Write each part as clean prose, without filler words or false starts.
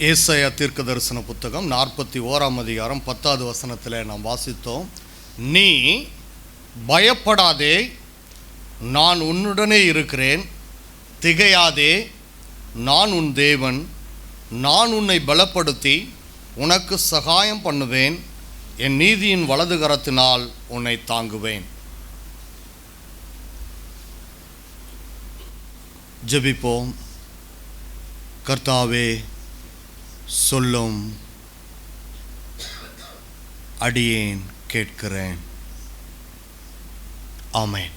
ஏசாயா தீர்க்கதரிசன புத்தகம் 41ஆம் அதிகாரம் 10வது வசனத்தில் நாம் வாசித்தோம். நீ பயப்படாதே, நான் உன்னுடனே இருக்கிறேன். திகையாதே, நான் உன் தேவன். நான் உன்னை பலப்படுத்தி உனக்கு சகாயம் பண்ணுவேன். என் நீதியின் வலது கரத்தினால் உன்னை தாங்குவேன். ஜெபிப்போம். கர்த்தாவே, சொல்லும் அடியேன் கேட்கிறேன். ஆமென்.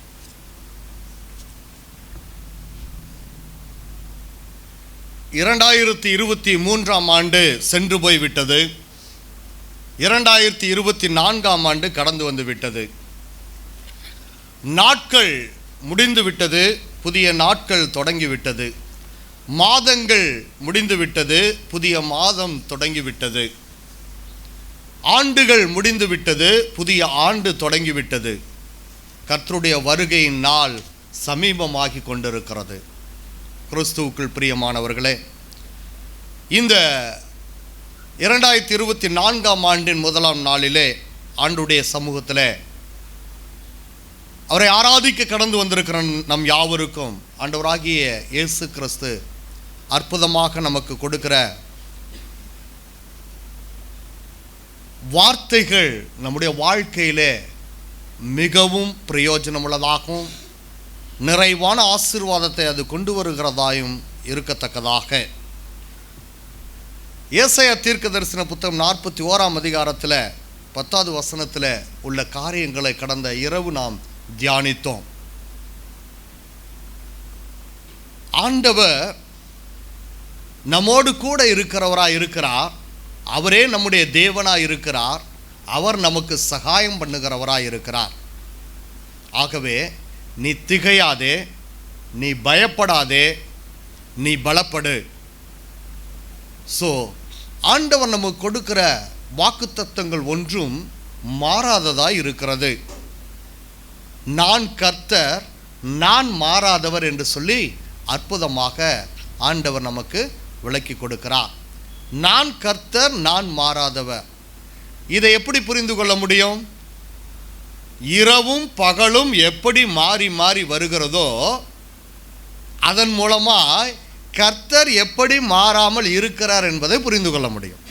ஆண்டு சென்று போய்விட்டது. 2024ஆம் ஆண்டு கடந்து வந்து விட்டது. நாட்கள் முடிந்துவிட்டது, புதிய நாட்கள் தொடங்கிவிட்டது. மாதங்கள் முடிந்துவிட்டது, புதிய மாதம் தொடங்கிவிட்டது. ஆண்டுகள் முடிந்துவிட்டது, புதிய ஆண்டு தொடங்கிவிட்டது. கர்த்தருடைய வருகையின் நாள் சமீபமாகி கொண்டிருக்கிறது. கிறிஸ்துவுக்குள் பிரியமானவர்களே, இந்த 2024ஆம் ஆண்டின் முதலாம் நாளிலே ஆண்டுடைய சமூகத்தில் அவரை ஆராதிக்க கடந்து வந்திருக்கிற நம் யாவருக்கும் ஆண்டவராகிய இயேசு கிறிஸ்து அற்புதமாக நமக்கு கொடுக்கிற வார்த்தைகள் நம்முடைய வாழ்க்கையிலே மிகவும் பிரயோஜனமுள்ளதாகவும் நிறைவான ஆசீர்வாதத்தை அது கொண்டு வருகிறதாயும் இருக்கத்தக்கதாக ஏசாயா தீர்க்கதரிசன புத்தகம் 41ஆம் அதிகாரத்தில் 10வது வசனத்தில் உள்ள காரியங்களை கடந்த இரவு நாம் தியானித்தோம். ஆண்டவர் நம்மோடு கூட இருக்கிறவராய் இருக்கிறார். அவரே நம்முடைய தேவனாய் இருக்கிறார். அவர் நமக்கு சகாயம் பண்ணுகிறவராய் இருக்கிறார். ஆகவே நீ திகையாதே, நீ பயப்படாதே, நீ பலப்படு. ஸோ ஆண்டவர் நமக்கு கொடுக்கிற வாக்குத்தத்தங்கள் ஒன்றும் மாறாததாய் இருக்கிறது. நான் கர்த்தர், நான் மாறாதவர் என்று சொல்லி அற்புதமாக ஆண்டவர் நமக்கு விளக்கி கொடுக்கிறார். நான் கர்த்தர், நான் மாறாதவர். இதை எப்படி புரிந்து கொள்ள முடியும்? இரவும் பகலும் எப்படி மாறி மாறி வருகிறதோ அதன் மூலமாய் கர்த்தர் எப்படி மாறாமல் இருக்கிறார் என்பதை புரிந்து கொள்ள முடியும்.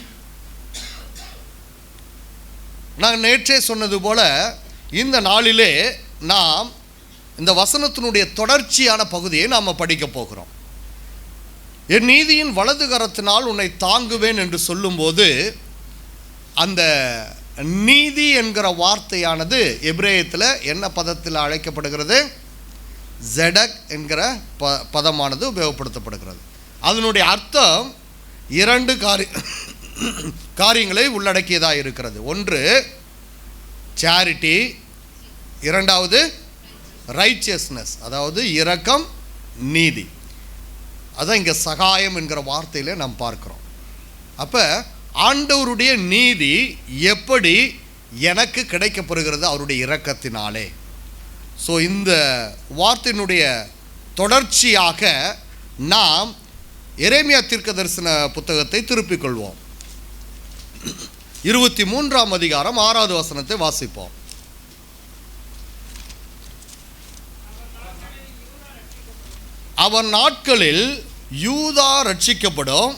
நான் நேற்றே சொன்னது போல இந்த நாளிலே நாம் இந்த வசனத்தினுடைய தொடர்ச்சியான பகுதியை நாம் படிக்க போகிறோம். என் நீதியின் வலது கரத்தினால் உன்னை தாங்குவேன் என்று சொல்லும்போது அந்த நீதி என்கிற வார்த்தையானது எபிரேயத்தில் என்ன பதத்தில் அழைக்கப்படுகிறது? ஜெடக் என்கிற பதமானது உபயோகப்படுத்தப்படுகிறது. அதனுடைய அர்த்தம் 2 காரியங்களை உள்ளடக்கியதாக இருக்கிறது. ஒன்று சேரிட்டி, இரண்டாவது ரைச்சியஸ்னஸ், அதாவது இரக்கம், நீதி. அதான் இங்கே சகாயம் என்கிற வார்த்தையில் நாம் பார்க்கிறோம். அப்போ ஆண்டவருடைய நீதி எப்படி எனக்கு கிடைக்கப்படுகிறது? அவருடைய இரக்கத்தினாலே. ஸோ இந்த வார்த்தையினுடைய தொடர்ச்சியாக நாம் எரேமியா தீர்க்கதரிசன புத்தகத்தை திருப்பிக் கொள்வோம். 23ஆம் அதிகாரம் 6வது வசனத்தை வாசிப்போம். அவன் நாட்களில் யூதா ரட்சிக்கப்படும்,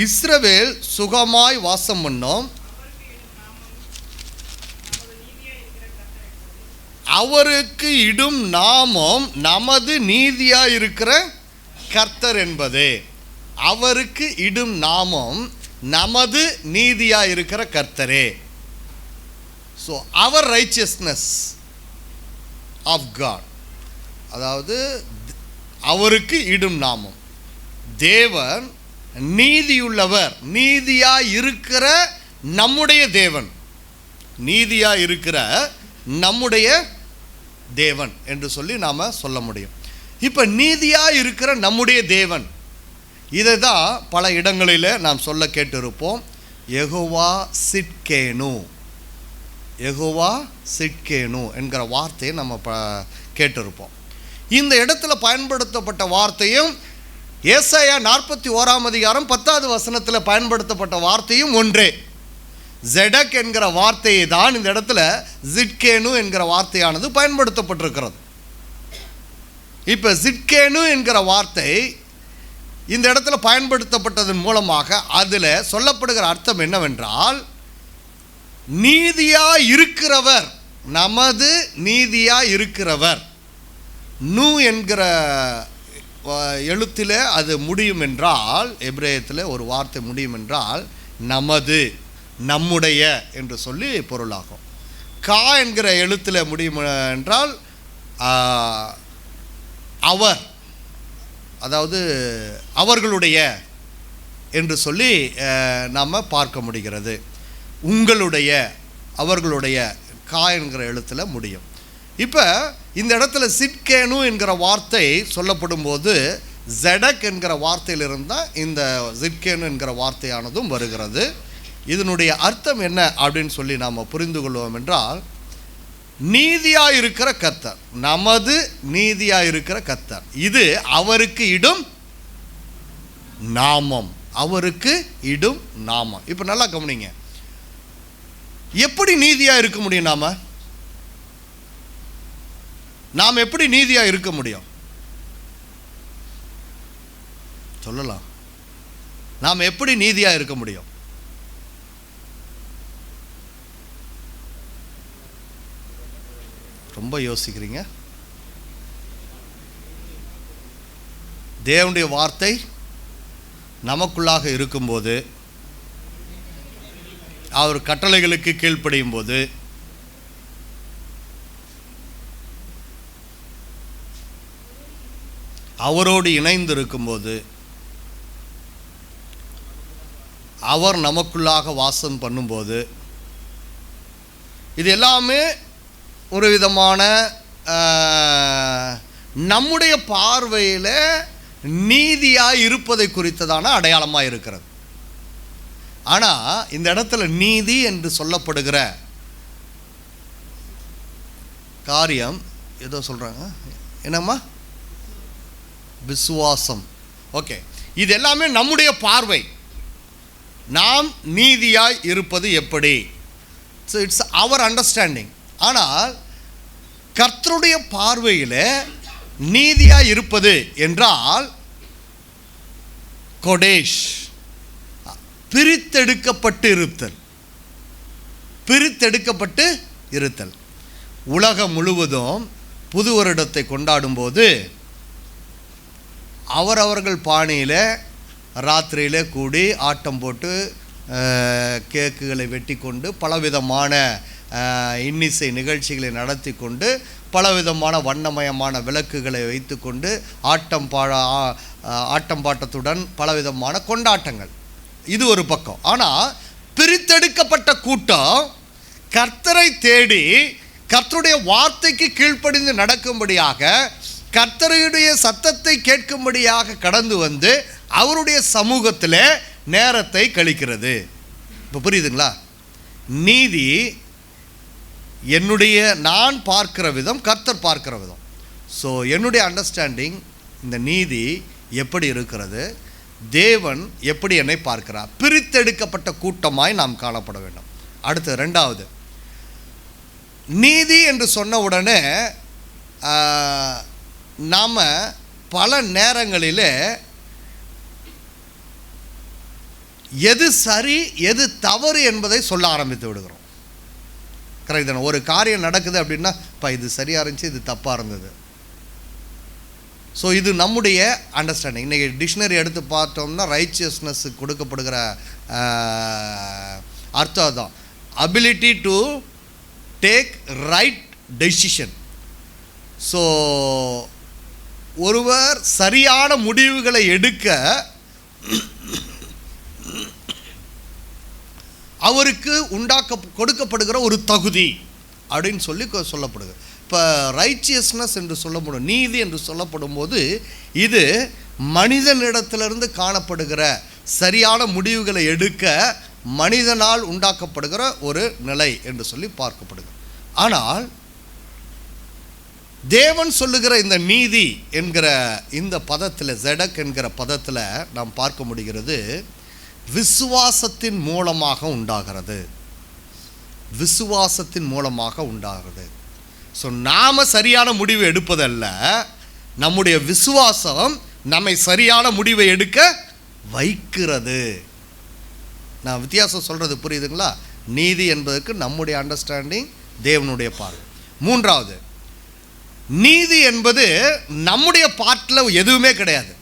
இஸ்ரவேல் சுகமாய் வாசம் பண்ணும். அவருக்கு இடும் நாமம் நமது நீதியாய் இருக்கிற கர்த்தர் என்பதே. அவருக்கு இடும் நாமம் நமது நீதியாய் இருக்கிற கர்த்தரே. So our righteousness of God, அதாவது அவருக்கு இடும் நாமம். தேவன் நீதியுள்ளவர், நீதியாய் இருக்கிற நம்முடைய தேவன், நீதியாய் இருக்கிற நம்முடைய தேவன் என்று சொல்லி நாம் சொல்ல முடியும். இப்போ நீதியாய் இருக்கிற நம்முடைய தேவன், இதை தான் பல இடங்களில் நாம் சொல்ல கேட்டிருப்போம். யெகோவா சிட்கேனு, யெகோவா சிட்கேனு என்கிற வார்த்தையை நம்ம கேட்டிருப்போம். இந்த இடத்துல பயன்படுத்தப்பட்ட வார்த்தையும் ஏசாயா 41ஆம் அதிகாரம் 10வது வசனத்தில் பயன்படுத்தப்பட்ட வார்த்தையும் ஒன்றே. ஜெடக் என்கிற வார்த்தையை தான் இந்த இடத்துல ஜிட்கேனு என்கிற வார்த்தையானது பயன்படுத்தப்பட்டிருக்கிறது. இப்போ ஜிட்கேனு என்கிற வார்த்தை இந்த இடத்துல பயன்படுத்தப்பட்டதன் மூலமாக அதில் சொல்லப்படுகிற அர்த்தம் என்னவென்றால், நீதியா இருக்கிறவர், நமது நீதியா இருக்கிறவர். நூ என்கிற எழுத்தில் அது முடியும் என்றால், எபிரேயத்தில் ஒரு வார்த்தை முடியும் என்றால் நமது, நம்முடைய என்று சொல்லி பொருளாகும். கா என்கிற எழுத்தில் முடியும் என்றால் அவர், அதாவது அவர்களுடைய என்று சொல்லி நாம் பார்க்க முடிகிறது. உங்களுடைய, அவர்களுடைய, கா என்கிற எழுத்தில் முடியும். இப்போ இந்த இடத்துல சிட்கேனு என்கிற வார்த்தை சொல்லப்படும் போது ஜெடக் என்கிற வார்த்தையிலிருந்து தான் இந்த சிட்கேனு என்கிற வார்த்தையானதும் வருகிறது. இதனுடைய அர்த்தம் என்ன அப்படின்னு சொல்லி நாம் புரிந்து கொள்வோம் என்றால், நீதியாக இருக்கிற கர்த்தர், நமது நீதியாக இருக்கிற கர்த்தர், இது அவருக்கு இடும் நாமம், அவருக்கு இடும் நாமம். இப்போ நல்லா கவனிங்க, எப்படி நீதியாக இருக்க முடியும்? நாம் எப்படி நீதியாக இருக்க முடியும்? சொல்லலாம். நாம் எப்படி நீதியாக இருக்க முடியும்? ரொம்ப யோசிக்கிறீங்க. தேவனுடைய வார்த்தை நமக்குள்ளாக இருக்கும்போது, அவர் கட்டளைகளுக்கு கீழ்ப்படியும் போது, அவரோடு இணைந்து இருக்கும்போது, அவர் நமக்குள்ளாக வாசம் பண்ணும்போது, இது எல்லாமே ஒரு விதமான நம்முடைய பார்வையில் நீதியாக இருப்பதை குறித்ததான அடையாளமாக இருக்கிறது. ஆனால் இந்த இடத்துல நீதி என்று சொல்லப்படுகிற காரியம் ஏதோ சொல்கிறாங்க, என்னம்மா? விசுவாசம். ஓகே, இது எல்லாமே நம்முடைய பார்வை, நாம் நீதியாய் இருப்பது எப்படி. So it's our understanding. ஆனால் கர்த்தருடைய பார்வையில் நீதியாக இருப்பது என்றால் கொடேஷ், பிரித்தெடுக்கப்பட்டு இருத்தல். பிரித்தெடுக்கப்பட்டு இருத்தல். உலகம் முழுவதும் புது வருடத்தை கொண்டாடும்போது அவரவர்கள் பாணியில் ராத்திரியில் கூடி ஆட்டம் போட்டு கேக்குகளை வெட்டி கொண்டு பலவிதமான இன்னிசை நிகழ்ச்சிகளை நடத்தி கொண்டு பலவிதமான வண்ணமயமான விளக்குகளை வைத்து கொண்டு ஆட்டம் பாட்டத்துடன் பலவிதமான கொண்டாட்டங்கள், இது ஒரு பக்கம். ஆனால் பிரித்தெடுக்கப்பட்ட கூட்டம் கர்த்தரை தேடி கர்த்தருடைய வார்த்தைக்கு கீழ்ப்படிந்து நடக்கும்படியாக, கர்த்தருடைய சத்தத்தை கேட்கும்படியாக கடந்து வந்து அவருடைய சமூகத்தில் நேரத்தை கழிக்கிறது. இப்போ புரியுதுங்களா? நீதி என்னுடைய, நான் பார்க்கிற விதம், கர்த்தர் பார்க்கிற விதம். ஸோ என்னுடைய அண்டர்ஸ்டாண்டிங், இந்த நீதி எப்படி இருக்கிறது, தேவன் எப்படி என்னை பார்க்கிறார், பிரித்தெடுக்கப்பட்ட கூட்டமாய் நாம் காணப்பட வேண்டும். அடுத்து ரெண்டாவது, நீதி என்று சொன்ன உடனே நாம் பல நேரங்களில் எது சரி எது தவறு என்பதை சொல்ல ஆரம்பித்து விடுகிறோம். கரெக்ட் தானே? ஒரு காரியம் நடக்குது அப்படின்னா, இப்போ இது சரியாக இருந்துச்சு, இது தப்பாக இருந்தது. ஸோ இது நம்முடைய அண்டர்ஸ்டாண்டிங். இன்றைக்கி டிக்ஷனரி எடுத்து பார்த்தோம்னா ரைச்சியஸ்னஸுக்கு கொடுக்கப்படுகிற அர்த்தம் தான், ability to take right decision. So ஒருவர் சரியான முடிவுகளை எடுக்க அவருக்கு கொடுக்கப்படுகிற ஒரு தகுதி அப்படின்னு சொல்லி சொல்லப்படுது. இப்போ ரைச்சியஸ்னஸ் என்று சொல்லப்படும், நீதி என்று சொல்லப்படும் போது இது மனிதனிடத்திலிருந்து காணப்படுகிற சரியான முடிவுகளை எடுக்க மனிதனால் உண்டாக்கப்படுகிற ஒரு நிலை என்று சொல்லி பார்க்கப்படுது. ஆனால் தேவன் சொல்லுகிற இந்த நீதி என்கிற இந்த பதத்தில், ஜெடக் என்கிற பதத்தில் நாம் பார்க்க முடிகிறது, விசுவாசத்தின் மூலமாக உண்டாகிறது. விசுவாசத்தின் மூலமாக உண்டாகிறது. ஸோ நாம் சரியான முடிவு எடுப்பதல்ல, நம்முடைய விசுவாசம் நம்மை சரியான முடிவை எடுக்க வைக்கிறது. நான் வித்தியாசம் சொல்கிறது புரியுதுங்களா? நீதி என்பதற்கு நம்முடைய அண்டர்ஸ்டாண்டிங், தேவனுடைய பார்வை. மூன்றாவது, நீதி என்பது நம்முடைய பார்ட்டில் எதுவுமே கிடையாது.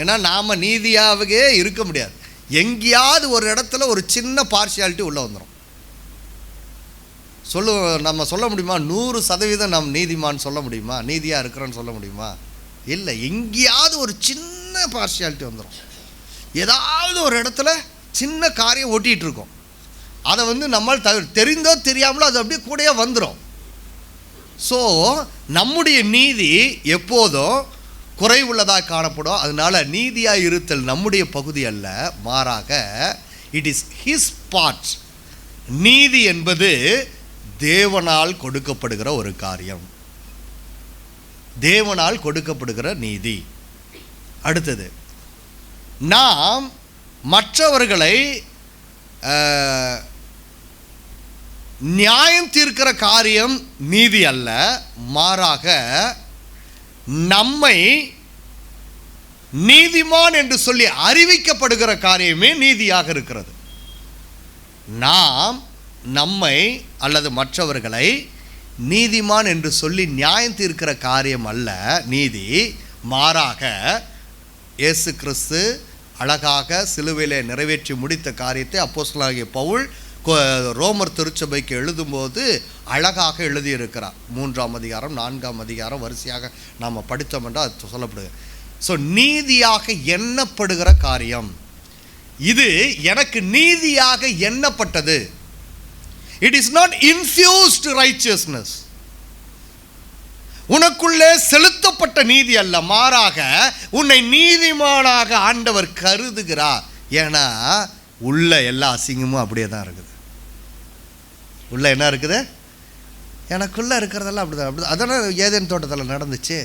ஏன்னா நாம் நீதியாகவே இருக்க முடியாது. எங்கேயாவது ஒரு இடத்துல ஒரு சின்ன பார்ஷியாலிட்டி உள்ளே வந்துடும். நம்ம சொல்ல முடியுமா 100% நாம் நீதிமான் சொல்ல முடியுமா? நீதியாக இருக்கிறோன்னு சொல்ல முடியுமா? இல்லை. எங்கேயாவது ஒரு சின்ன பார்ஷியாலிட்டி வந்துடும். ஏதாவது ஒரு இடத்துல சின்ன காரியம் ஓட்டிகிட்டு இருக்கோம். அதை நம்மால் தெரிந்தோ தெரியாமலோ அது அப்படியே கூடயே வந்துடும். ஸோ நம்முடைய நீதி எப்போதும் குறைவுள்ளதாக காணப்படும். அதனால் நீதியாக இருத்தல் நம்முடைய பகுதி அல்ல, மாறாக இட் இஸ் ஹிஸ் பார்ட். நீதி என்பது தேவனால் கொடுக்கப்படுகிற ஒரு காரியம், தேவனால் கொடுக்கப்படுகிற நீதி. அடுத்தது, நாம் மற்றவர்களை நியாயம் தீர்க்கிற காரியம் நீதி அல்ல, மாறாக நம்மை நீதிமான் என்று சொல்லி அறிவிக்கப்படுகிற காரியமே நீதியாக இருக்கிறது. நாம் நம்மை அல்லது மற்றவர்களை நீதிமான் என்று சொல்லி நியாயம் தீர்க்கிற காரியம் அல்ல நீதி, மாறாக இயேசு கிறிஸ்து அழகாக சிலுவையிலே நிறைவேற்றி முடித்த காரியத்தை அப்போஸ்தலனாகிய பவுல் ரோமர் திருச்சபைக்கு எழுதும்போது அழகாக எழுதியிருக்கிறார். 3ஆம் அதிகாரம் 4ஆம் அதிகாரம் வரிசையாக நாம் படித்தோம் என்றால் அது சொல்லப்படுது. ஸோ நீதியாக எண்ணப்படுகிற காரியம் இது எனக்கு நீதியாக எண்ணப்பட்டது. It is not infused righteousness. உனக்குள்ளே செலுத்தப்பட்ட நீதி அல்ல, மாறாக உன்னை நீதிமானாக ஆண்டவர் கருதுகிறார். ஏன்னா உள்ள எல்லா அசிங்கமும் அப்படியே தான் இருக்குது. உள்ள என்ன இருக்குது? எனக்குள்ள இருக்கிறதெல்லாம் அப்படிதான். அதானே ஏதேன் தோட்டத்தில் நடந்துச்சு.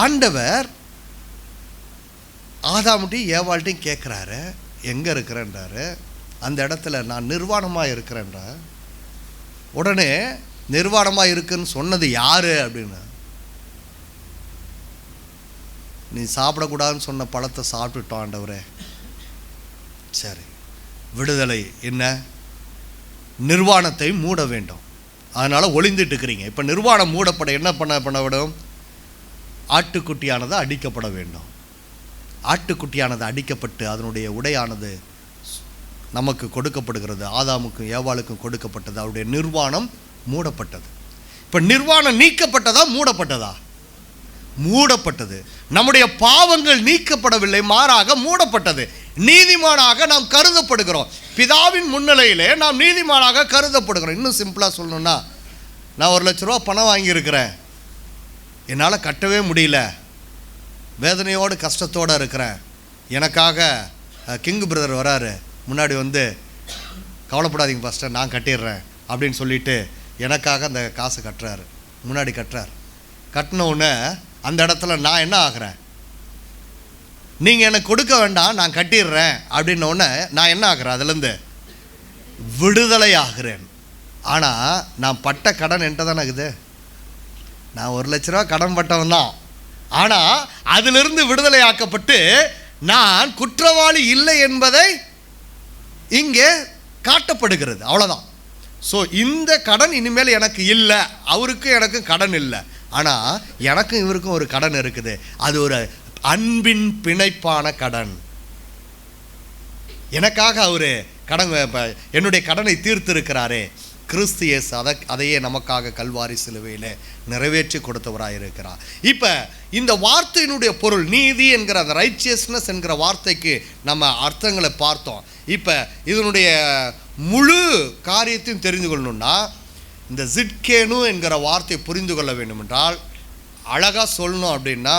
ஆண்டவர் ஆதாம்கிட்டையும் ஏவாள்கிட்டையும் கேட்குறாரு, எங்கே இருக்கிறேன்றாரு. அந்த இடத்துல நான் நிர்வாணமாக இருக்கிறேன்றா. உடனே நிர்வாணமாக இருக்குன்னு சொன்னது யாரு அப்படின்னு, நீ சாப்பிடக்கூடாதுன்னு சொன்ன பழத்தை சாப்பிட்டுட்டோம் ஆண்டவரே. சரி, விடுதலை என்ன? நிர்வாணத்தை மூட வேண்டும். அதனால் ஒளிந்துட்டு இருக்கிறீங்க. இப்போ நிர்வாணம் மூடப்பட என்ன பண்ண விடும்? ஆட்டுக்குட்டியானது அடிக்கப்பட வேண்டும். ஆட்டுக்குட்டியானது அடிக்கப்பட்டு அதனுடைய உடையானது நமக்கு கொடுக்கப்படுகிறது. ஆதாமுக்கும் ஏவாளுக்கும் கொடுக்கப்பட்டது. அவருடைய நிர்வாணம் மூடப்பட்டது. இப்போ நிர்வாணம் நீக்கப்பட்டதா மூடப்பட்டதா? மூடப்பட்டது. நம்முடைய பாவங்கள் நீக்கப்படவில்லை, மாறாக மூடப்பட்டது. நீதிமானாக நாம் கருதப்படுகிறோம். பிதாவின் முன்னிலையிலே நாம் நீதிமானாக கருதப்படுகிறோம். இன்னும் சிம்பிளாக சொல்லணும்னா, நான் 1 லட்ச ரூபா பணம் வாங்கியிருக்கிறேன், என்னால் கட்டவே முடியல, வேதனையோடு கஷ்டத்தோடு இருக்கிறேன். எனக்காக கிங் பிரதர் வராரு, முன்னாடி வந்து கவலைப்படாதீங்க பாஸ்டர் நான் கட்டிடுறேன் அப்படின்னு சொல்லிட்டு எனக்காக அந்த காசு கட்டுறாரு, முன்னாடி கட்டுறாரு. கட்டின உடனே அந்த இடத்துல நான் என்ன ஆகிறேன்? நீங்கள் எனக்கு கொடுக்க வேண்டாம், நான் கட்டிடுறேன் அப்படின்ன உடனே நான் என்ன ஆகிறேன்? அதுலேருந்து விடுதலை ஆகிறேன். ஆனால் நான் பட்ட கடன் என்கிட்ட தானே இருக்குது. நான் 1 லட்ச ரூபா கடன் பட்டவன் தான். ஆனால் அதிலிருந்து விடுதலை ஆக்கப்பட்டு நான் குற்றவாளி இல்லை என்பதை இங்கே காட்டப்படுகிறது. அவ்வளோதான். ஸோ இந்த கடன் இனிமேல் எனக்கு இல்லை, அவருக்கும் எனக்கும் கடன் இல்லை. ஆனால் எனக்கும் இவருக்கும் ஒரு கடன் இருக்குது. அது ஒரு அன்பின் பிணைப்பான கடன். எனக்காக அவர் கடன், என்னுடைய கடனை தீர்த்திருக்கிறாரே. கிறிஸ்து இயேசு அதையே நமக்காக கல்வாரி சிலுவையில் நிறைவேற்றி கொடுத்தவராக இருக்கிறார். இப்போ இந்த வார்த்தையினுடைய பொருள் நீதி என்கிற அந்த ரைச்சியஸ்னஸ் என்கிற வார்த்தைக்கு நம்ம அர்த்தங்களை பார்த்தோம். இப்போ இதனுடைய முழு காரியத்தையும் தெரிந்து கொள்ளணும்னா இந்த ஜிட்கேனு என்கிற வார்த்தையை புரிந்து கொள்ள வேண்டும் என்றால், அழகாக சொல்லணும் அப்படின்னா,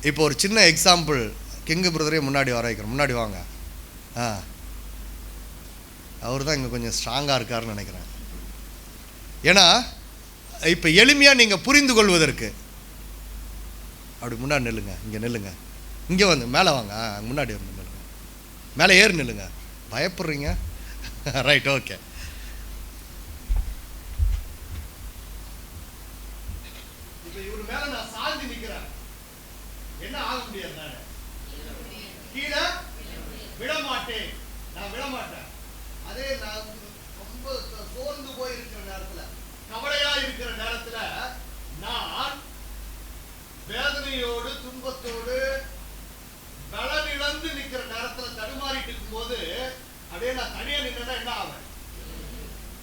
இப்போ ஒரு சின்ன எக்ஸாம்பிள் கிங்கு பிரதரே முன்னாடி வர வைக்கிறோம். முன்னாடி வாங்க. அவர் தான் இங்கே கொஞ்சம் ஸ்ட்ராங்காக இருக்காருன்னு நினைக்கிறேன். ஏன்னா இப்போ எளிமையாக நீங்கள் புரிந்து கொள்வதற்கு அப்படி முன்னாடி நில்லுங்க, இங்கே நில்லுங்க, இங்கே வந்து மேலே வாங்க, முன்னாடி வந்து நில்லுங்க, மேலே ஏறி நில்லுங்க, பயப்படுறீங்க. Right, okay. இப்போ இவர் மேலே நான் சாய்ந்து நிற்கிறேன், என்ன ஆக முடியாது, நான் கீழே விடமாட்டேன், நான் விடமாட்டேன். அதே நான் ரொம்ப சோர்ந்து போய் இருக்கிற நேரத்தில், கவலையா இருக்கிற நேரத்தில், நான் வேதனையோடு துன்பத்தோடு பலனிழந்து நிற்கிற நேரத்தில் தடுமாறிட்டு இருக்கும் போது அப்படியே நான் தனியா நின்னா என்ன ஆவேன்?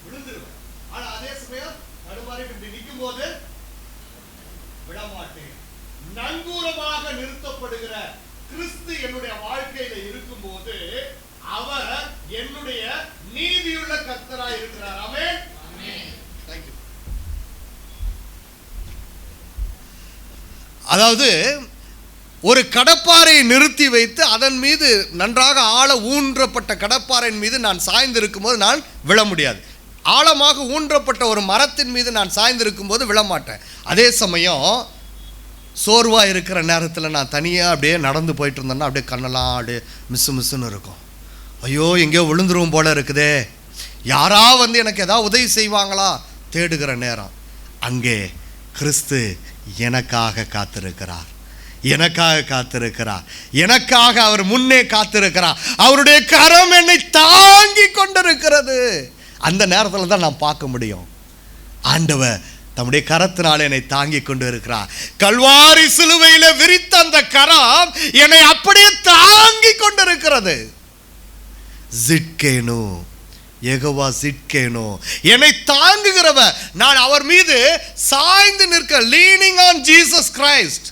விழுந்துருவேன். ஆனா அதே சமயம் தடுமாறிட்டு நிற்கும் போது விடமாட்டேன். நங்கூரமாக நிறுத்தப்படுகிற கிறிஸ்து என்னுடைய வாழ்க்கையில இருக்கும் போது அவர் என்னுடைய நீதியுள்ள கர்த்தராய் இருக்கிறார். ஆமென். Thank you. அதாவது ஒரு கடப்பாறையை நிறுத்தி வைத்து அதன் மீது நன்றாக ஆழ ஊன்றப்பட்ட கடப்பாறையின் மீது நான் சாய்ந்திருக்கும் போது நான் விழ முடியாது. ஆழமாக ஊன்றப்பட்ட ஒரு மரத்தின் மீது நான் சாய்ந்திருக்கும் போது விழமாட்டேன். அதே சமயம் சோர்வாக இருக்கிற நேரத்தில் நான் தனியாக அப்படியே நடந்து போயிட்டு இருந்தேன்னா அப்படியே கண்ணெல்லாம் அப்படியே மிஸ்ஸுன்னு இருக்கும். ஐயோ எங்கேயோ விழுந்துருவோம் போல இருக்குதே, யாரா வந்து எனக்கு ஏதாவது உதவி செய்வாங்களா தேடுகிற நேரம், அங்கே கிறிஸ்து எனக்காக காத்திருக்கிறார், எனக்காக காத்திருக்கிறார், எனக்காக அவர் முன்னே காத்திருக்கிறார். அவருடைய கரம் என்னை தாங்கி கொண்டிருக்கிறது. அந்த நேரத்தில் தான் நான் பார்க்க முடியும், ஆண்டவர் தம்முடைய கரத்தினால் என்னை தாங்கி கொண்டு இருக்கிறார். கல்வாரி சிலுவையில விரித்த அந்த கரம் என்னை அப்படியே தாங்கி கொண்டிருக்கிறது. ஜிட்கேனு, யெகோவா ஜிட்கேனு, என்னை தாங்குகிறவர். நான் அவர் மீது சாய்ந்து நிற்க, லீனிங் ஆன் ஜீசஸ் கிரைஸ்ட்,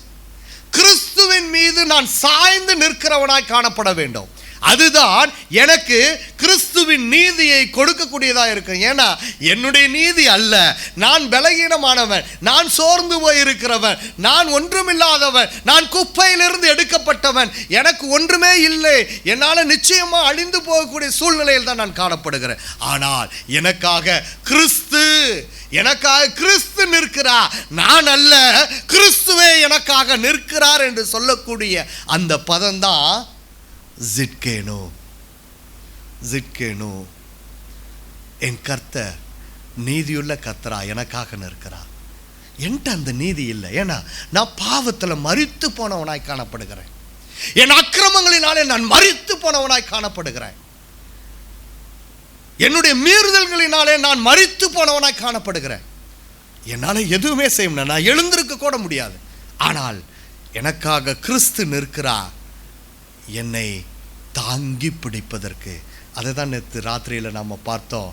கிறிஸ்துவின் மீது நான் சாய்ந்து நிற்கிறவனாய் காணப்பட வேண்டும். அதுதான் எனக்கு கிறிஸ்துவின் நீதியை கொடுக்கக்கூடியதாக இருக்கும். ஏன்னா என்னுடைய நீதி அல்ல, நான் பலகீனமானவன், நான் சோர்ந்து போயிருக்கிறவன், நான் ஒன்றுமில்லாதவன், நான் குப்பையிலிருந்து எடுக்கப்பட்டவன், எனக்கு ஒன்றுமே இல்லை, என்னால் நிச்சயமாக அழிந்து போகக்கூடிய சூழ்நிலையில் தான் நான் காணப்படுகிறேன். ஆனால் எனக்காக கிறிஸ்து நிற்கிறார், நான் அல்ல, கிறிஸ்துவே எனக்காக நிற்கிறார் என்று சொல்லக்கூடிய அந்த பதம்தான் ஜிட்கேனு. ஜிட்கேனு, என் கர்த்தர் நீதியுள்ள கர்த்தரா எனக்காக நிற்கிறார். என்கிட்ட அந்த நீதி இல்லை. ஏன்னா நான் பாவத்தில் மரித்து போனவனாய் காணப்படுகிறேன், என் அக்கிரமங்களினாலே நான் மரித்து போனவனாய் காணப்படுகிறேன், என்னுடைய மீறுதல்களினாலே நான் மரித்து போனவனாய் காணப்படுகிறேன். என்னால் எதுவுமே செய்ய முடியாது, நான் எழுந்திருக்க கூட முடியாது. ஆனால் எனக்காக கிறிஸ்து நிற்கிறார், என்னை தாங்கி பிடிப்பதற்கு. அதை தான் நேற்று ராத்திரியில் நாம் பார்த்தோம்.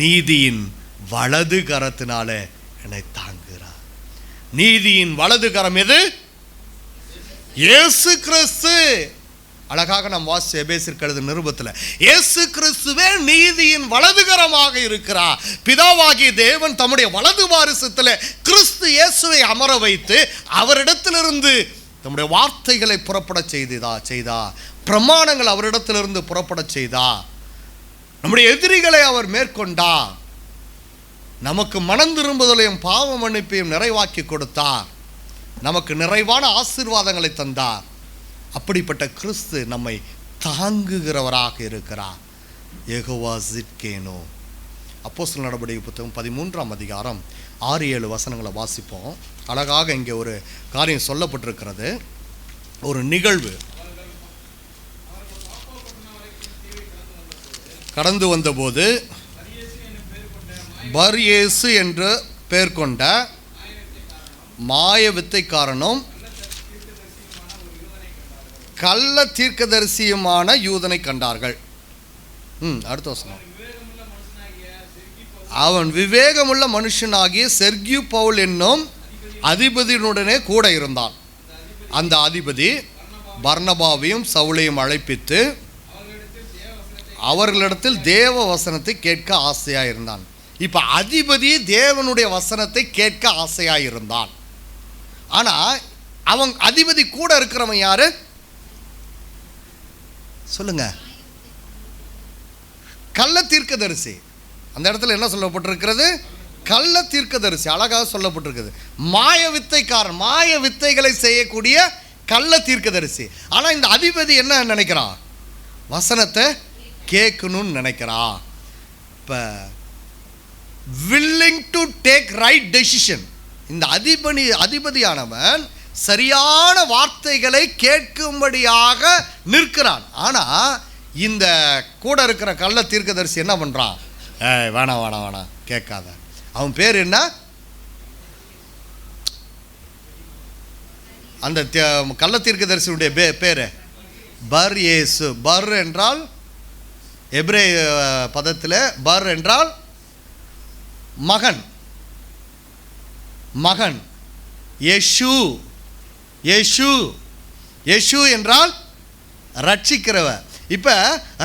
நீதியின் வலது கரத்தினால என்னை தாங்குகிறார். நீதியின் வலது கரம் எது? இயேசு கிறிஸ்து. அழகாக நாம் வாசி எபேசியருக்கு எழுதின நிருபத்தில் இயேசு கிறிஸ்துவே நீதியின் வலதுகரமாக இருக்கிறார். பிதாவாகிய தேவன் தம்முடைய வலது வாரிசத்தில் கிறிஸ்து இயேசுவை அமர வைத்து அவரிடத்திலிருந்து தம்முடைய வார்த்தைகளை புறப்பட செய்தா, பிரமாணங்கள் அவரிடத்திலிருந்து புறப்பட செய்தா, நம்முடைய எதிரிகளை அவர் மேற்கொண்டா, நமக்கு மனம் திரும்புதலையும் பாவ மன்னிப்பையும் நிறைவாக்கி கொடுத்தார், நமக்கு நிறைவான ஆசீர்வாதங்களை தந்தார். அப்படிப்பட்ட கிறிஸ்து நம்மை தாங்குகிறவராக இருக்கிறார். யெகோவா ஜிட்கேனு. அப்போஸ்தலர் நடபடிகள் புத்தகம் 13ஆம் அதிகாரம் 6-7 வசனங்களை வாசிப்போம். அழகாக இங்கே ஒரு காரியம் சொல்லப்பட்டிருக்கிறது, ஒரு நிகழ்வு. கடந்து வந்தபோது பர்யேசு என்று பெயர் கொண்ட மாய வித்தைக்காரனும் கள்ள தீர்க்கதரிசியுமான யூதனை கண்டார்கள். அடுத்த வசனம். அவன் விவேகமுள்ள மனுஷனாகிய செர்கியு பவுல் என்னும் அதிபதியினுடனே கூட இருந்தான். அந்த அதிபதி பர்னபாவையும் சவுலையும் அழைப்பித்து அவர்களிடத்தில் தேவ வசனத்தை கேட்க ஆசையாக இருந்தான். இப்போ அதிபதி தேவனுடைய வசனத்தை கேட்க ஆசையாக இருந்தான். ஆனால் அவன் அதிபதி கூட இருக்கிறவன் யாரு சொல்லுங்க? கள்ள தீர்க்கதரிசி. அந்த இடத்துல என்ன சொல்லப்பட்டிருக்கிறது? கள்ள தீர்க்கதரிசி, அழகாக சொல்லப்பட்டிருக்குது. மாய வித்தைக்காரன், மாய வித்தைகளை செய்யக்கூடிய கள்ள தீர்க்கதரிசி. ஆனால் இந்த அதிபதி என்ன நினைக்கிறான்? வசனத்தை கேட்கணும்னு நினைக்கிறான். இப்போ willing to take right decision. இந்த அதிபதியானவன் சரியான வார்த்தைகளை கேட்கும்படியாக நிற்கிறான். ஆனால் இந்த கூட இருக்கிற கள்ள தீர்க்கதரிசி என்ன பண்ணுறான்? வேணாம் வேணாம் வேணாம், கேட்காத. அவன் பேர் என்ன? அந்த கள்ள தீர்க்கதரிசியுடைய பேர் பர் இயேசு. பர் என்றால் எபிரேய பதத்தில் பர் என்றால் மகன். மகன். யேசு. யேசு யேசு என்றால் ரட்சிக்கிறவர். இப்போ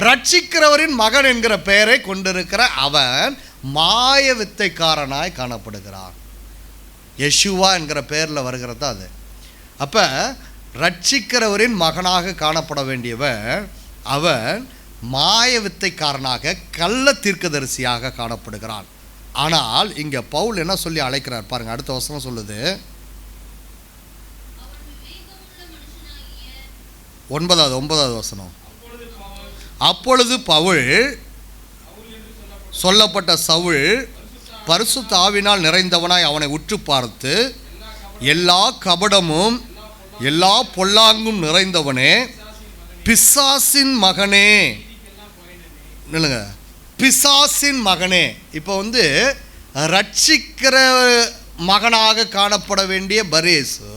ரட்சிக்கிறவரின் மகன் என்கிற பெயரை கொண்டிருக்கிற அவன் மாய வித்தைக்காரனாய் காணப்படுகிறான். யேசுவா என்கிற பெயரில் வருகிறது அது. அப்போ ரட்சிக்கிறவரின் மகனாக காணப்பட வேண்டியவன் அவன் மாய வித்தைக்காரனாக கள்ள தீர்க்கதரிசியாக காணப்படுகிறான். ஆனால் இங்கே பவுல் என்ன சொல்லி அழைக்கிறார் பாருங்க. அடுத்த வசனம் சொல்லுது, 9வது வசனம். அப்பொழுது பவுல், சொல்லப்பட்ட சவுல் பரிசுத்த ஆவியினால் நிறைந்தவனாய் அவனை உற்று பார்த்து, எல்லா கபடமும் எல்லா பொல்லாங்கும் நிறைந்தவனே, பிசாசின் மகனே. இல்லைங்க, பிசாசின் மகனே. இப்போ ரட்சிக்கிற மகனாக காணப்பட வேண்டிய பரேசு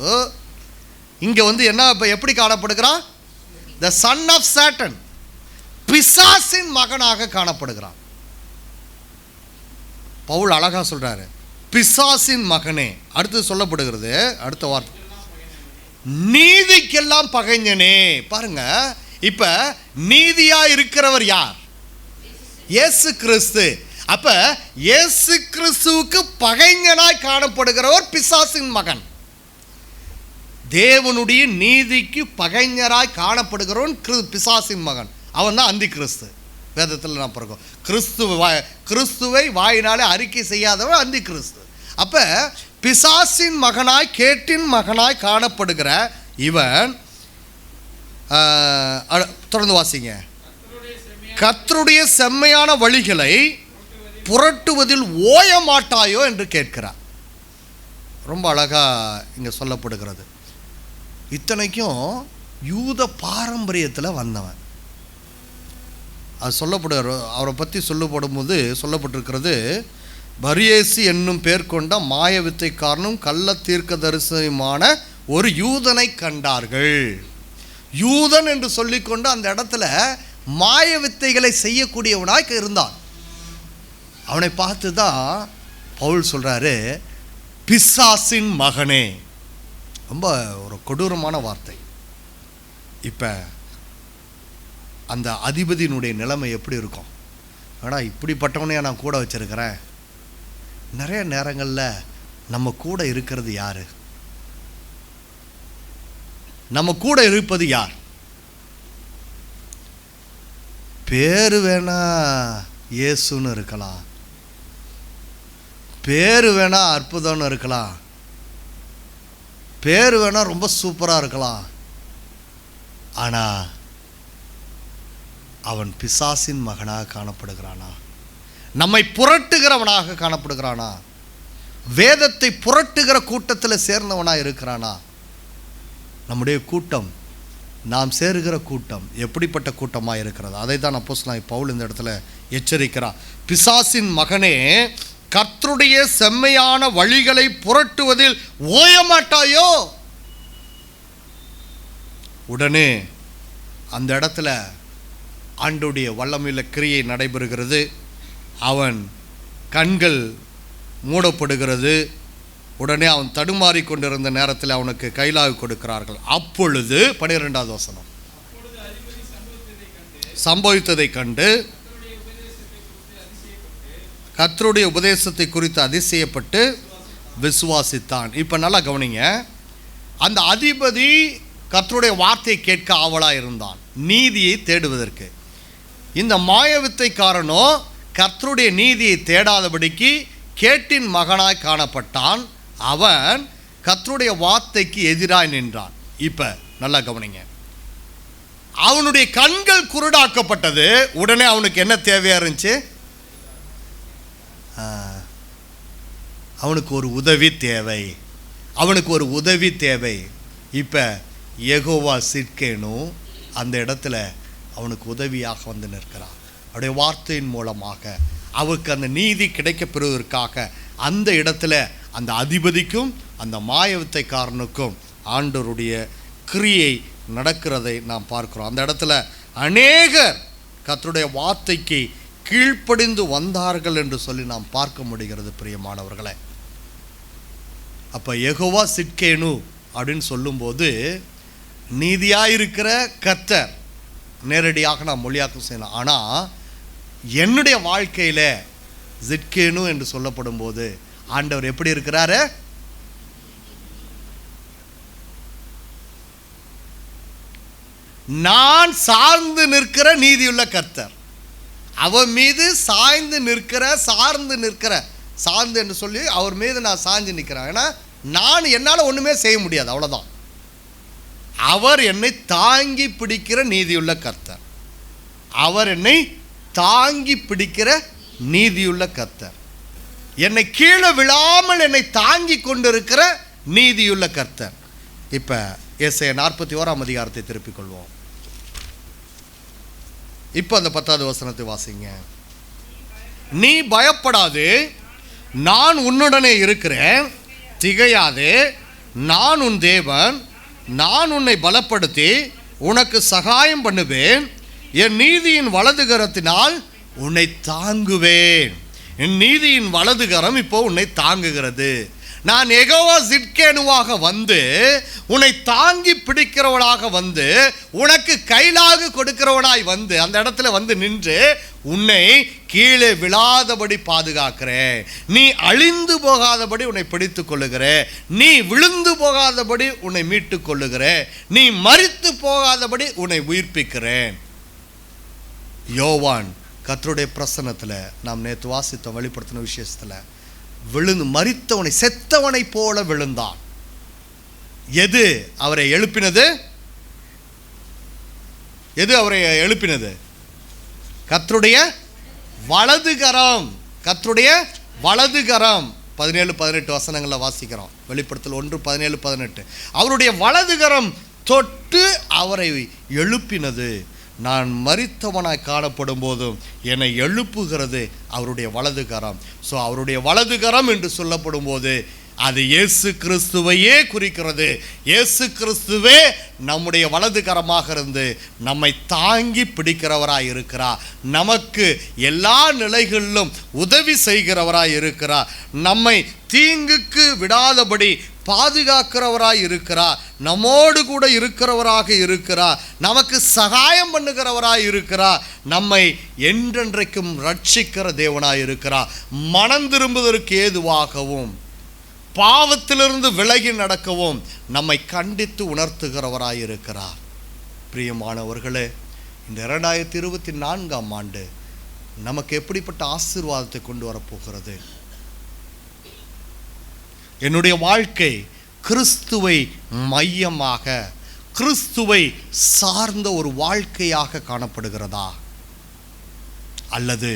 இங்கே என்ன இப்போ எப்படி காணப்படுகிறான்? த சன் ஆஃப் சாட்டன், பிசாசின் மகனாக காணப்படுகிறான். பவுல் அழகா சொல்றாரு, பிசாசின் மகனே. அடுத்து சொல்லப்படுகிறது அடுத்த வார்த்தை, நீதிக்கெல்லாம் பகைஞனே. பாருங்க, இப்ப நீதியா இருக்கிறவர் யார்? இயேசு கிறிஸ்து. அப்ப இயேசு கிறிஸ்துவுக்கு பகைஞனாய் காணப்படுகிறவர் பிசாசின் மகன். தேவனுடைய நீதிக்கு பகைஞராய் காணப்படுகிறவன் பிசாசின் மகன். அவன் தான் அந்தி கிறிஸ்து. வேதத்தில் நான் பிறக்கும் கிறிஸ்துவை வாயினாலே அறிக்கை செய்யாதவன் அந்தி கிறிஸ்து. அப்ப பிசாசின் மகனாய், கேட்டின் மகனாய் காணப்படுகிற இவன், தொடர்ந்து வாசிங்க, கர்த்தருடைய செம்மையான வழிகளை புரட்டுவதில் ஓய மாட்டாயோ என்று கேட்கிறார். ரொம்ப அழகா இங்க சொல்லப்படுகிறது. இத்தனைக்கும் யூத பாரம்பரியத்தில் வந்தவன். அது சொல்லப்படுகிற அவரை பற்றி சொல்லப்படும் போது சொல்லப்பட்டிருக்கிறது, பரியேசு என்னும் பேர் கொண்ட மாய வித்தைக்காரனும் கள்ள தீர்க்கதரிசியுமான ஒரு யூதனை கண்டார்கள். யூதன் என்று சொல்லிக்கொண்டு அந்த இடத்துல மாய வித்தைகளை செய்யக்கூடியவனாய் இருந்தான். அவனை பார்த்து தான் பவுல் சொல்றாரு, பிசாசின் மகனே. ரொம்ப ஒரு கொடூரமான வார்த்தை. இப்போ அந்த அதிபதியினுடைய நிலைமை எப்படி இருக்கும்? ஆனால் இப்படிப்பட்டவனையா நான் கூட வச்சிருக்கிறேன். நிறைய நேரங்களில் நம்ம கூட இருக்கிறது யாரு? நம்ம கூட இருப்பது யார்? பேரு வேணா இயேசுன்னு இருக்கலாம், பேரு வேணா அற்புதம்னு இருக்கலாம், பேரு வேணா ரொம்ப சூப்பராக இருக்கலாம். ஆனால் அவன் பிசாசின் மகனாக காணப்படுகிறானா? நம்மை புரட்டுகிறவனாக காணப்படுகிறானா? வேதத்தை புரட்டுகிற கூட்டத்தில் சேர்ந்தவனாக இருக்கிறானா? நம்முடைய கூட்டம், நாம் சேருகிற கூட்டம் எப்படிப்பட்ட கூட்டமாக இருக்கிறது? அதை தான் அப்போஸ்தலனாகிய பவுல் இந்த இடத்துல எச்சரிக்கிறார். பிசாசின் மகனே, கர்த்தருடைய செம்மையான வழிகளை புரட்டுவதில் ஓயமாட்டாயோ? உடனே அந்த இடத்துல ஆண்டவருடைய வல்லமையுள்ள கிரியை நடைபெறுகிறது. அவன் கண்கள் மூடப்படுகிறது. உடனே அவன் தடுமாறி கொண்டிருந்த நேரத்தில் அவனுக்கு கைலாகு கொடுக்கிறார்கள். அப்பொழுது 12வது வசனம், சம்பவித்ததை கண்டு கர்த்தருடைய உபதேசத்தை குறித்து அதிசயப்பட்டு விசுவாசித்தான். இப்போ நல்லா கவனிங்க, அந்த அதிபதி கர்த்தருடைய வார்த்தையை கேட்க ஆவலாக இருந்தான், நீதியை தேடுவதற்கு. இந்த மாயவித்தைக்காரனோ கர்த்தருடைய நீதியை தேடாதபடிக்கு கேட்டின் மகனாய் காணப்பட்டான். அவன் கர்த்தருடைய வார்த்தைக்கு எதிராய் நின்றான். இப்போ நல்லா கவனிங்க. அவனுடைய கண்கள் குருடாக்கப்பட்டது. உடனே அவனுக்கு என்ன தேவையா இருந்துச்சு? அவனுக்கு ஒரு உதவி தேவை. இப்போ யெகோவா சிட்கேனு அந்த இடத்துல அவனுக்கு உதவியாக வந்து நிற்கிறான். அவருடைய வார்த்தையின் மூலமாக அவருக்கு அந்த நீதி கிடைக்கப்பெறுவதற்காக அந்த இடத்துல அந்த அதிபதிக்கும் அந்த மாயவித்தைக்காரனுக்கும் ஆண்டவருடைய கிரியை நடக்கிறதை நாம் பார்க்கிறோம். அந்த இடத்துல அநேகர் கர்த்தருடைய வார்த்தைக்கு கீழ்ப்படிந்து வந்தார்கள் என்று சொல்லி நாம் பார்க்க முடிகிறது பிரியமானவர்களே. அப்போ யெகோவா சிட்கேனு அப்படின்னு சொல்லும்போது நீதியாயிருக்கிற கர்த்தர் நேரடியாக நாம் மொழியாக்கம் செய்யலாம். ஆனால் என்னுடைய வாழ்க்கையில் சிட்கேனு என்று சொல்லப்படும் போது ஆண்டவர் எப்படி இருக்கிறாரு? நான் சார்ந்து நிற்கிற நீதியுள்ள கர்த்தர். அவர் மீது சார்ந்து நிற்கிற சார்ந்து என்று சொல்லி அவர் மீது நான் சாய்ந்து நிற்கிறேன். ஏன்னா என்னால் ஒன்றுமே செய்ய முடியாது, அவ்வளோதான். அவர் என்னை தாங்கி பிடிக்கிற நீதியுள்ள கர்த்தர். என்னை கீழே விழாமல் என்னை தாங்கி கொண்டிருக்கிற நீதியுள்ள கர்த்தர். இப்போ எஸ்ஐயா 41 அதிகாரத்தை திருப்பிக் கொள்வோம். இப்போ அந்த 10வது வசனத்தை வாசிங்க. நீ பயப்படாது, நான் உன்னுடனே இருக்கிறேன். திகையாதே, நான் உன் தேவன். நான் உன்னை பலப்படுத்தி உனக்கு சகாயம் பண்ணுவேன். என் நீதியின் வலதுகரத்தினால் உன்னை தாங்குவேன். என் நீதியின் வலதுகரம் இப்போ உன்னை தாங்குகிறது. நான் யெகோவா சிட்கேனுவாக வந்து உன்னை தாங்கி பிடிக்கிறவனாக வந்து உனக்கு கைலாகு கொடுக்கிறவனாய் வந்து அந்த இடத்துல வந்து நின்று உன்னை கீழே விழாதபடி பாதுகாக்கிறேன். நீ அழிந்து போகாதபடி உன்னை பிடித்து கொள்ளுகிறேன். நீ விழுந்து போகாதபடி உன்னை மீட்டு கொள்ளுகிறேன். நீ மரித்து போகாதபடி உன்னை உயிர்ப்பிக்கிறேன். யோவான் கர்த்தருடைய பிரசன்னத்தில் நாம் நேற்று வாசித்த வெளிப்படுத்தின விசேஷத்தில் விழுந்து மரித்தவனை செத்தவனை போல விழுந்தான். எது அவரை எழுப்பினது? கர்த்தருடைய வலதுகரம். 17-18 வசனங்களில் வாசிக்கிறோம். வெளிப்படுத்தல் 1:17-18. அவருடைய வலதுகரம் தொட்டு அவரை எழுப்பினது. நான் மரித்தவனாய் காணப்படும் போதும் என்னை எழுப்புகிறது அவருடைய வலதுகரம். ஸோ அவருடைய வலதுகரம் என்று சொல்லப்படும் போது அது இயேசு கிறிஸ்துவையே குறிக்கிறது. இயேசு கிறிஸ்துவே நம்முடைய வலதுகரமாக இருந்து நம்மை தாங்கி பிடிக்கிறவராய் இருக்கிறார். நமக்கு எல்லா நிலைகளிலும் உதவி செய்கிறவராய் இருக்கிறார். நம்மை தீங்குக்கு விடாதபடி பாதுகாக்கிறவராய் இருக்கிறார். நம்மோடு கூட இருக்கிறவராக இருக்கிறார். நமக்கு சகாயம் பண்ணுகிறவராய் இருக்கிறார். நம்மை என்றென்றைக்கும் ரட்சிக்கிற தேவனாய் இருக்கிறார். மனம் திரும்புவதற்கு ஏதுவாகவும் பாவத்திலிருந்து விலகி நடக்கவும் நம்மை கண்டித்து உணர்த்துகிறவராய் இருக்கிறார். பிரியமானவர்களே, இந்த 2024ஆம் ஆண்டு நமக்கு எப்படிப்பட்ட ஆசீர்வாதத்தை கொண்டு வரப்போகிறது? என்னுடைய வாழ்க்கை கிறிஸ்துவை மையமாக, கிறிஸ்துவை சார்ந்த ஒரு வாழ்க்கையாக காணப்படுகிறதா? அல்லது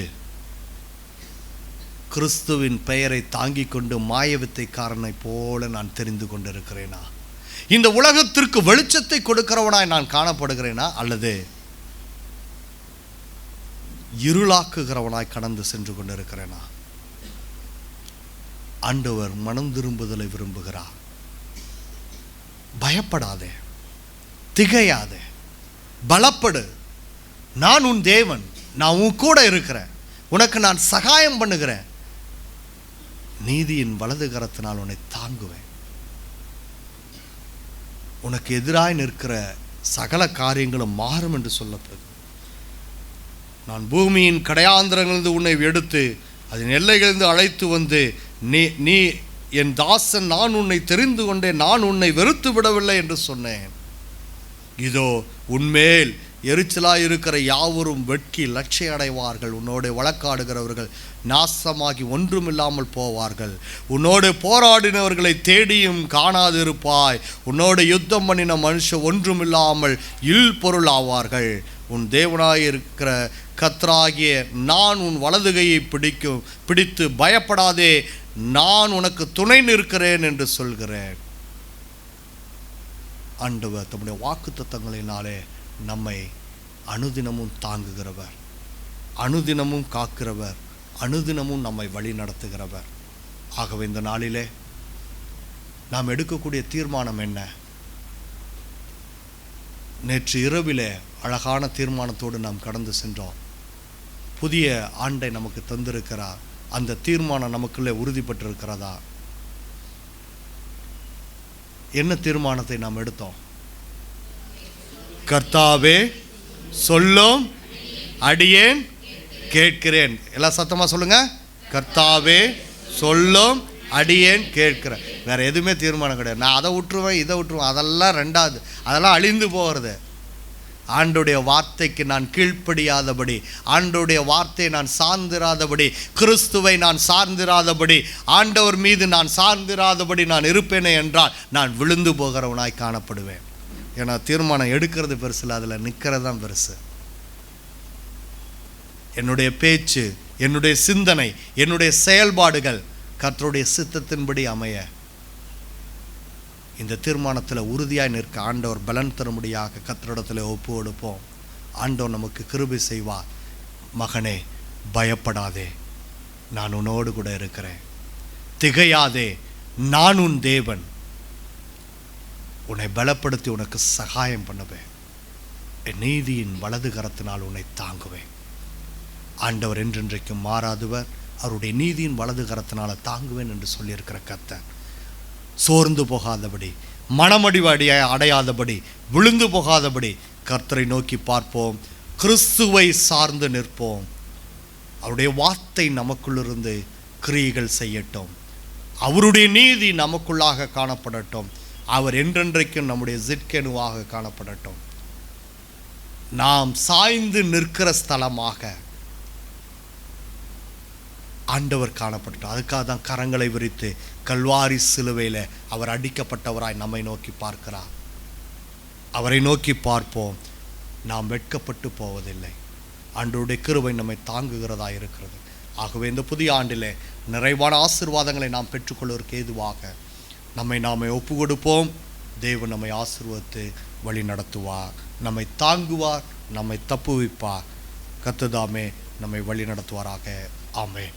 கிறிஸ்துவின் பெயரை தாங்கிக் கொண்டு மாயவித்தைக்காரனை போல நான் தெரிந்து கொண்டிருக்கிறேனா? இந்த உலகத்திற்கு வெளிச்சத்தை கொடுக்கிறவனாய் நான் காணப்படுகிறேனா? அல்லது இருளாக்குகிறவனாய் கடந்து சென்று கொண்டிருக்கிறேனா? ஆண்டவர் மனம் திரும்புதலை விரும்புகிறார். பயப்படாதே, திகையாதே, பலப்படு. நான் உன் தேவன், நான் உன் கூட இருக்கிறேன், உனக்கு நான் சகாயம் பண்ணுகிறேன். நீதியின் வலது கரத்தினால் உன்னை தாங்குவேன். உனக்கு எதிராய் நிற்கிற சகல காரியங்களும் மாறும் என்று சொல்லப்படுது. நான் பூமியின் கடையாந்திரங்களிலிருந்து உன்னை எடுத்து அதன் எல்லைகளிலிருந்து அழைத்து வந்து நீ என் தாசன், நான் உன்னை தெரிந்து கொண்டேன், நான் உன்னை வெறுத்து விடவில்லை என்று சொன்னேன். இதோ உன்மேல் எரிச்சலாய் இருக்கிற யாவரும் வெட்கி லட்சிய அடைவார்கள். உன்னோடு வழக்காடுகிறவர்கள் நாசமாகி ஒன்றுமில்லாமல் போவார்கள். உன்னோடு போராடினவர்களை தேடியும் காணாதிருப்பாய். உன்னோடு யுத்தம் பண்ணின மனுஷன் ஒன்றுமில்லாமல் இல்பொருள் ஆவார்கள். உன் தேவனாயிருக்கிற கர்த்தராகிய நான் உன் வலதுகையை பிடித்து பயப்படாதே, நான் உனக்கு துணை நிற்கிறேன் என்று சொல்கிறேன். ஆண்டவர் தம்முடைய வாக்குத்தத்தங்களினாலே நம்மை அனுதினமும் தாங்குகிறவர், அனுதினமும் காக்கிறவர், அனுதினமும் நம்மை வழி நடத்துகிறவர். ஆகவே இந்த நாளிலே நாம் எடுக்கக்கூடிய தீர்மானம் என்ன? நேற்று இரவிலே அழகான தீர்மானத்தோடு நாம் கடந்து சென்றோம். புதிய ஆண்டை நமக்கு தந்திருக்கிறார். அந்த தீர்மானம் நமக்குள்ளே உறுதிப்பட்டிருக்கிறதா? என்ன தீர்மானத்தை நாம் எடுத்தோம்? கர்த்தாவே சொல்லும் அடியேன் கேட்கிறேன். எல்லாம் சத்தமாக சொல்லுங்க. கர்த்தாவே சொல்லும் அடியேன் கேட்கிறேன். வேற எதுவுமே தீர்மானம் கிடையாது. நான் அதை விட்டுருவேன், இதை விட்டுருவேன், அதெல்லாம் ரெண்டாவது, அதெல்லாம் அழிந்து போகிறது. ஆண்டோடைய வார்த்தைக்கு நான் கீழ்ப்படியாதபடி, ஆண்டோடைய வார்த்தையை நான் சார்ந்திராதபடி, கிறிஸ்துவை நான் சார்ந்திராதபடி, ஆண்டவர் மீது நான் சார்ந்திராதபடி நான் இருப்பேனே என்றால் நான் விழுந்து போகிறவனாய் காணப்படுவேன். ஏன்னா தீர்மானம் எடுக்கிறது பெருசு இல்லை, அதில் நிற்கிறது தான் பெருசு. என்னுடைய பேச்சு, என்னுடைய சிந்தனை, என்னுடைய செயல்பாடுகள் கர்த்தருடைய சித்தத்தின்படி அமைய இந்த தீர்மானத்தில் உறுதியாக நிற்க ஆண்டவர் பலன் தரும்படியாக கர்த்தரிடத்தில் ஒப்பு கொடுப்போம். ஆண்டவர் நமக்கு கிருபை செய்வார். மகனே பயப்படாதே, நான் உன்னோடு கூட இருக்கிறேன். திகையாதே, நான் உன் தேவன். உன்னை பலப்படுத்தி உனக்கு சகாயம் பண்ணுவேன். என் நீதியின் வலது கரத்தினால் உன்னை தாங்குவேன். ஆண்டவர் என்றென்றைக்கும் மாறாதவர். அவருடைய நீதியின் வலது கரத்தினால் தாங்குவேன் என்று சொல்லியிருக்கிற கர்த்தர் சோர்ந்து போகாதபடி, மனமடிவடியை அடையாதபடி, விழுந்து போகாதபடி கர்த்தரை நோக்கி பார்ப்போம். கிறிஸ்துவை சார்ந்து நிற்போம். அவருடைய வார்த்தை நமக்குள்ளிருந்து கிரியைகள் செய்யட்டும். அவருடைய நீதி நமக்குள்ளாக காணப்படட்டும். அவர் என்றென்றைக்கும் நம்முடைய ஜிட்கெனுவாக காணப்படட்டும். நாம் சாய்ந்து நிற்கிற ஸ்தலமாக ஆண்டவர் காணப்பட்டோம். அதுக்காக தான் கரங்களை விரித்து கல்வாரி சிலுவையில் அவர் அடிக்கப்பட்டவராய் நம்மை நோக்கி பார்க்கிறார். அவரை நோக்கி பார்ப்போம். நாம் வெட்கப்பட்டு போவதில்லை. ஆண்டவருடைய கிருபை நம்மை தாங்குகிறதா இருக்கிறது. ஆகவே இந்த புதிய ஆண்டிலே நிறைவான ஆசீர்வாதங்களை நாம் பெற்றுக்கொள்வதற்கு ஏதுவாக நாமே ஒப்பு கொடுப்போம். தேவன் நம்மை ஆசீர்வதித்து வழி நடத்துவார், நம்மை தாங்குவார், நம்மை தப்புவிப்பார். கர்த்தர் தாமே நம்மை வழி நடத்துவாராக. ஆமென்.